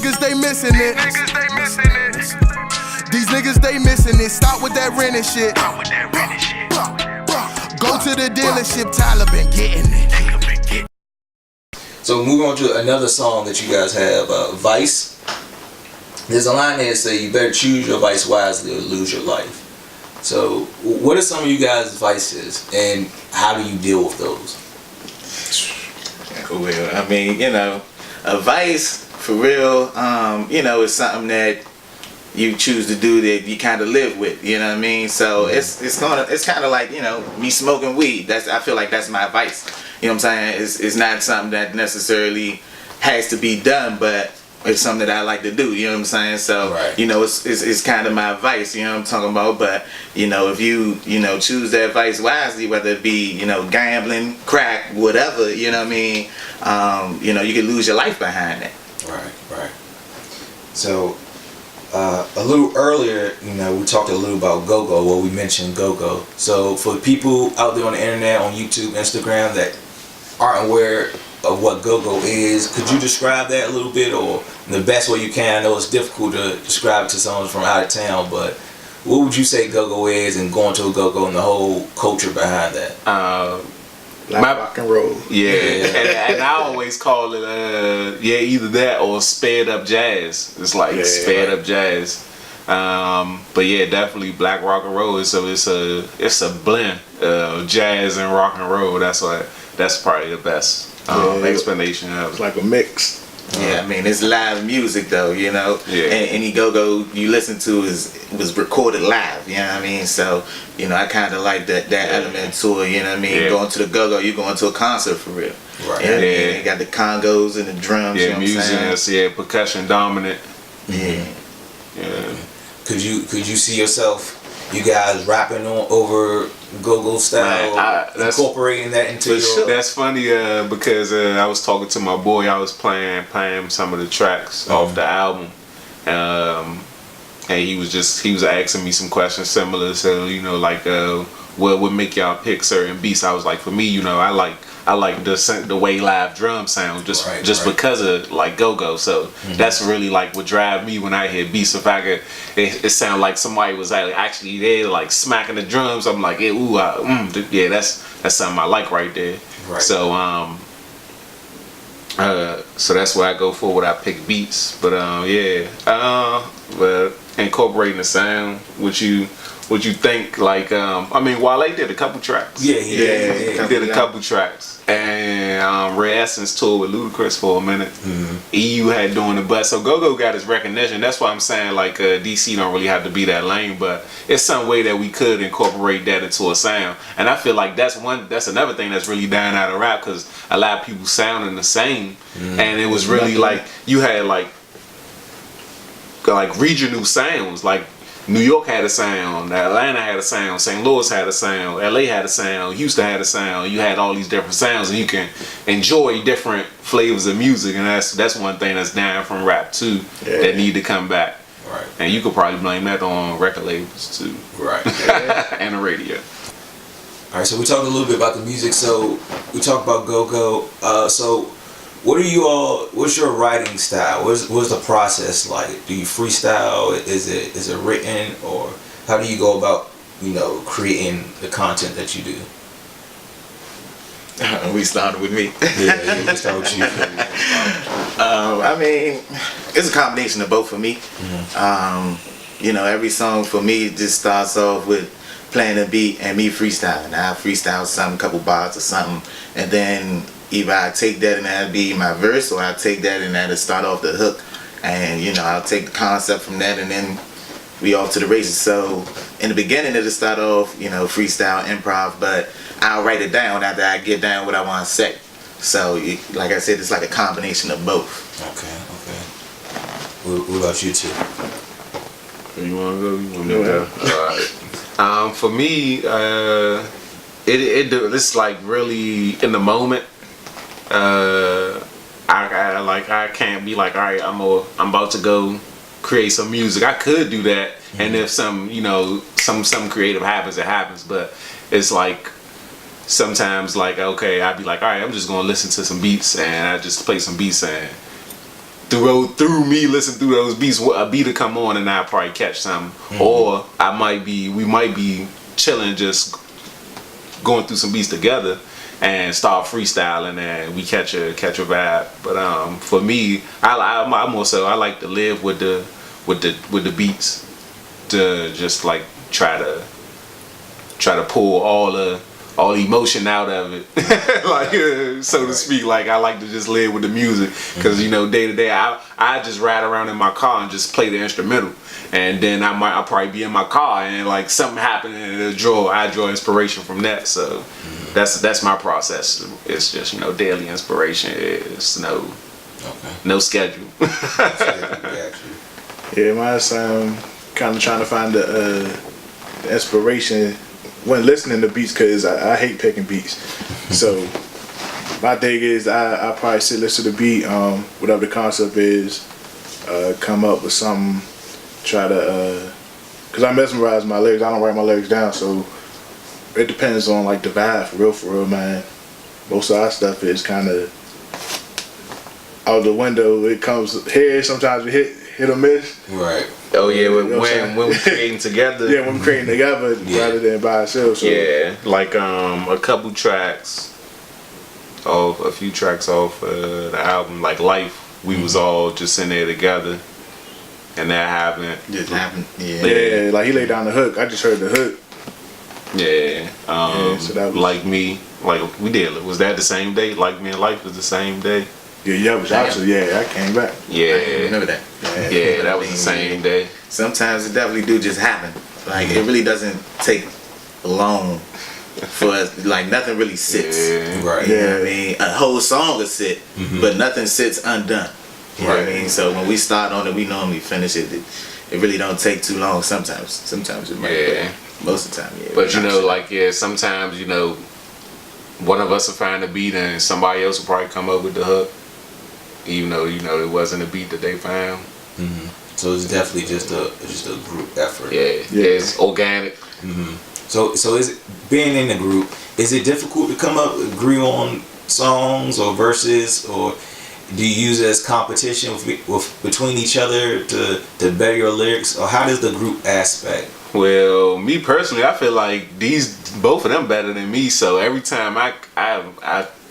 niggas, they missing it. These niggas, they missing it. Stop with that renting shit. Go to the dealership, Tyler been getting it. So moving on to another song that you guys have, Vice. There's a line there that say you better choose your vice wisely or lose your life. So what are some of you guys' vices and how do you deal with those? Well, I mean, you know, a vice for real, you know, is something that you choose to do that you kind of live with, you know what I mean? So it's kind of like, you know, me smoking weed. I feel like that's my vice. You know what I'm saying? It's not something that necessarily has to be done, but it's something that I like to do, you know what I'm saying? So, right. You know, it's kind of my vice, you know what I'm talking about? But, you know, if you know, choose that vice wisely, whether it be, you know, gambling, crack, whatever, you know what I mean? You know, you can lose your life behind it. Right. So, a little earlier, you know, we talked a little about Gogo, well, we mentioned Gogo. So, for people out there on the internet, on YouTube, Instagram, that aren't aware of what Gogo is, could you describe that a little bit, or in the best way you can? I know it's difficult to describe it to someone from out of town, but what would you say Gogo is, and going to a Gogo and the whole culture behind that? Rock and roll. Yeah. and I always call it either that or sped up jazz. It's like sped up jazz. But yeah, definitely black rock and roll. So it's a blend of jazz and rock and roll. That's probably the best explanation of it. It's like a mix. Yeah, I mean, it's live music though, you know. Yeah. And any go-go you listen to was recorded live, you know what I mean? So, you know, I kind of like that element to it, you know what I mean? Yeah. Going to the go-go, you going to a concert for real. Right. You know what I mean? You got the congos and the drums, you know what I'm saying? Music, percussion dominant. Yeah. Yeah. Could you see yourself, you guys rapping over Gogo style, Man, incorporating that into your... Sure. That's funny because I was talking to my boy. I was playing some of the tracks off the album, and he was asking me some questions similar. So, you know, like what would make y'all pick certain beats? I was like, for me, you know, I like the way live drums sound just because of like Gogo. So that's really like what drive me when I hear beats. If I could, it sound like somebody was actually there like smacking the drums. I'm like, yeah, that's something I like right there. Right. So so that's where I go for when I pick beats. But but incorporating the sound, what you think, like I mean, Wale did a couple tracks. Yeah. He did a couple tracks, and Red Essence toured with Ludacris for a minute. EU had doing the butt, so Gogo got his recognition. That's why I'm saying like DC don't really have to be that lame, but it's some way that we could incorporate that into a sound. And I feel like that's another thing that's really dying out of rap, because a lot of people sounding the same, and it was really like you had like regional sounds. Like New York had a sound, Atlanta had a sound, St. Louis had a sound, LA had a sound, Houston had a sound. You had all these different sounds, and you can enjoy different flavors of music, and that's one thing that's down from rap too, that need to come back. Right. And you could probably blame that on record labels too. Right. And the radio. Alright, so we talked a little bit about the music, so we talked about Gogo. So what's your writing style? What's the process like? Do you freestyle? Is it written, or how do you go about, you know, creating the content that you do? We started with me. Yeah, we start with you. I mean, it's a combination of both for me. You know, every song for me just starts off with playing a beat and me freestyling. I freestyle something, couple bars or something, and then either I take that and that'll be my verse, or I take that and that'll start off the hook. And, you know, I'll take the concept from that and then we off to the races. So in the beginning it'll start off, you know, freestyle, improv, but I'll write it down after I get down what I want to say. So, like I said, it's like a combination of both. Okay. What about you two? You want to go? You want me to go? All right. For me, it's like really in the moment. I can't be like, all right, I'm about to go create some music. I could do that, and if some creative happens, it happens. But it's like sometimes, like, okay, I'd be like, all right, I'm just gonna listen to some beats, and I just play some beats, and through me listening through those beats, a beat will come on and I'll probably catch something, or we might be chilling, just going through some beats together and start freestyling and we catch a vibe. But for me, I more so I like to live with the beats, to just like try to pull all the emotion out of it, like so to speak. Like I like to just live with the music, because day to day I just ride around in my car and just play the instrumental, and then I'll probably be in my car and like something happen and I draw inspiration from that. So that's my process. It's just daily inspiration. It's no schedule. Yeah, mine's kind of trying to find the inspiration when listening to beats, because I hate picking beats. So my thing is I probably listen to the beat, whatever the concept is, come up with something, try to, because I mesmerize my lyrics. I don't write my lyrics down, so it depends on like the vibe, for real, man. Most of our stuff is kind of out the window. It comes here, sometimes we hit or miss. Right. Oh yeah, when we're creating together. Yeah, when we're creating together rather than by ourselves. So. Yeah, like a couple tracks, a few tracks off the album, like Life, we was all just in there together, and that happened. Just happened. Yeah, like he laid down the hook. I just heard the hook. Yeah. So that was, Like Me, like we did. Was that the same day? Like Me and Life was the same day. Yeah, it was actually, I came back. Yeah. I remember that. Yeah, that was the same day. Sometimes it definitely do just happen. Like it really doesn't take long for us. Like nothing really sits. Yeah. Right. You know what I mean? A whole song will sit, but nothing sits undone. You know what I mean? So when we start on it, we normally finish it. It really don't take too long. Sometimes it might. Yeah. But most of the time, yeah. But sometimes one of us will find a beat and somebody else will probably come up with the hook, even though it wasn't a beat that they found. So it's definitely just a group effort. Yeah. It's organic. So is it, being in the group, is it difficult to agree on songs or verses, or do you use it as competition between each other to better your lyrics, or how does the group aspect? Well, me personally, I feel like both of them better than me. So every time I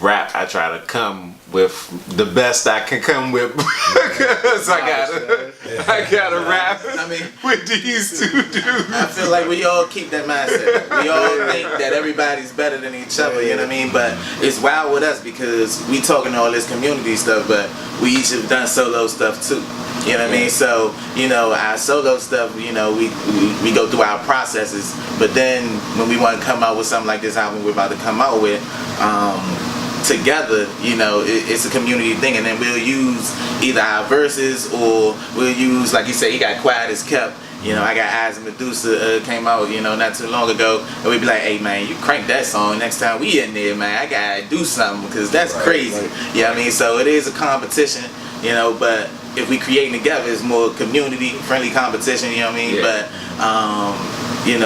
rap, I try to come with the best I can come with, because I gotta rap. I mean, with these two dudes. I feel like we all keep that mindset. We all think that everybody's better than each other, you know what I mean? But it's wild with us because we talking all this community stuff, but we each have done solo stuff too. You know what I mean? So, our solo stuff, we go through our processes, but then when we want to come out with something like this album we're about to come out with, together, it's a community thing, and then we'll use either our verses, or we'll use, like you said, he got Quiet as Kept. I got Eyes of Medusa came out, not too long ago, and we'd be like, hey man, you crank that song, next time we in there, man, I gotta do something, because that's crazy. You know what I mean? So it is a competition, but if we creating together, it's more community friendly competition, you know what I mean? Yeah. But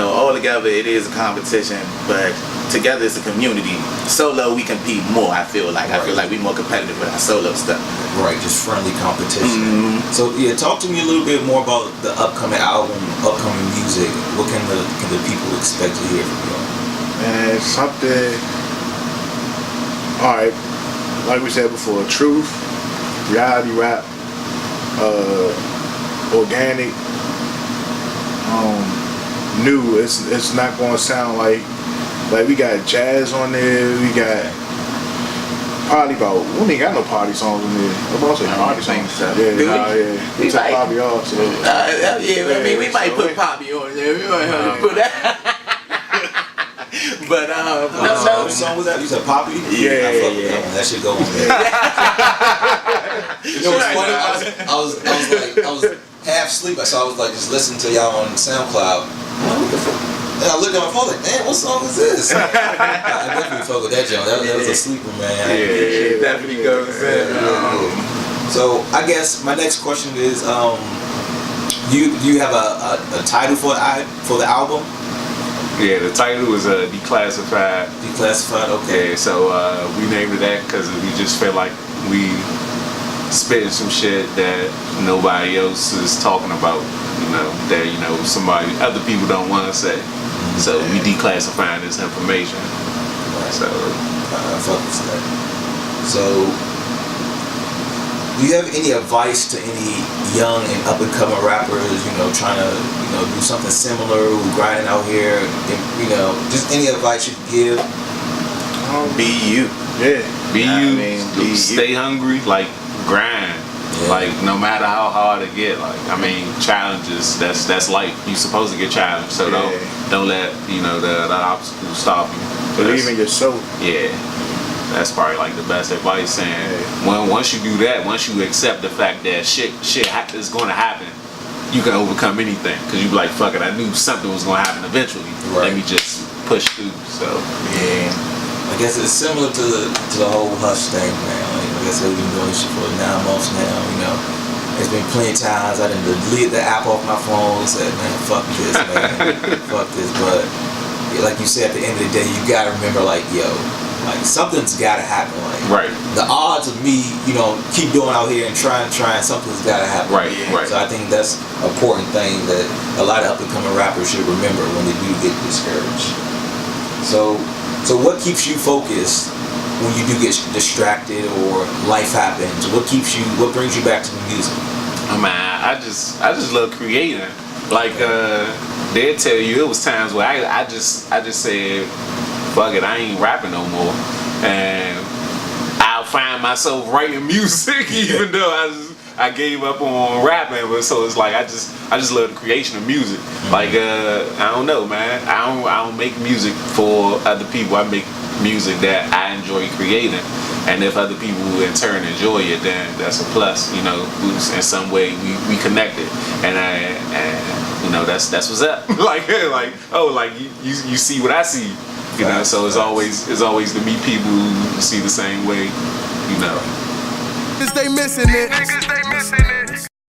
all together it is a competition, but together it's a community. Solo we compete more, I feel like. I feel like we more competitive with our solo stuff. Right, just friendly competition. So talk to me a little bit more about the upcoming album, upcoming music. What can the people expect to hear from y'all? Man, something, alright, like we said before, truth, reality rap, organic, new. It's not gonna sound like we got jazz on there. We got probably we ain't got no party songs in there. I'm about to say party songs. So. We took Poppy off. So. I mean, we might put Poppy on there. We might have to put that. But what song was that? You said Poppy? Yeah. That should go on there. What's funny? I was half asleep, so I was like just listening to y'all on SoundCloud. What the fuck? And I looked at my phone like, man, what song is this? I definitely fuck with that joint. That was a sleeper, man. Yeah, it definitely goes in. So I guess my next question is, you have a title for the album? Yeah, the title is Declassified. Declassified, okay. Yeah, so we named it that because we just felt like we spitting some shit that nobody else is talking about. That other people don't want to say. So we declassifying this information. So I fuck with that. So, do you have any advice to any young and up and coming rappers? Trying to do something similar, who grinding out here. Just any advice you could give. Be you. Yeah. Be you. Be stay you. hungry. Like grind. Yeah. Like no matter how hard it get. Challenges. That's life. You supposed to get challenged. So don't let the obstacles stop you. Believe in yourself. Yeah. That's probably like the best advice. And once you do that, once you accept the fact that shit is going to happen, you can overcome anything. Cause you be like, fuck it, I knew something was going to happen eventually. Right. Let me just push through. So Yeah. I guess it's similar to the whole Hushhh thing, man. Like I said, we've been doing this shit for 9 months now. There's been plenty of times I done deleted the app off my phone and said, man, fuck this, man. Fuck this. But like you said, at the end of the day, you gotta remember, something's gotta happen. right. The odds of me, keep going out here and trying, something's gotta happen. Right. Right. So I think that's an important thing that a lot of up and coming rappers should remember when they do get discouraged. So what keeps you focused when you do get distracted or life happens? What brings you back to the music? I just love creating. They'll tell you it was times where I just said, fuck it, I ain't rapping no more. And I'll find myself writing music even though I gave up on rapping. But so it's like I just love the creation of music. I don't know, man. I don't make music for other people. I make music that I enjoy creating. And if other people in turn enjoy it, then that's a plus. In some way we connected. And that's what's up. You see what I see. So it's always to meet people who see the same way. Niggas, they missing it.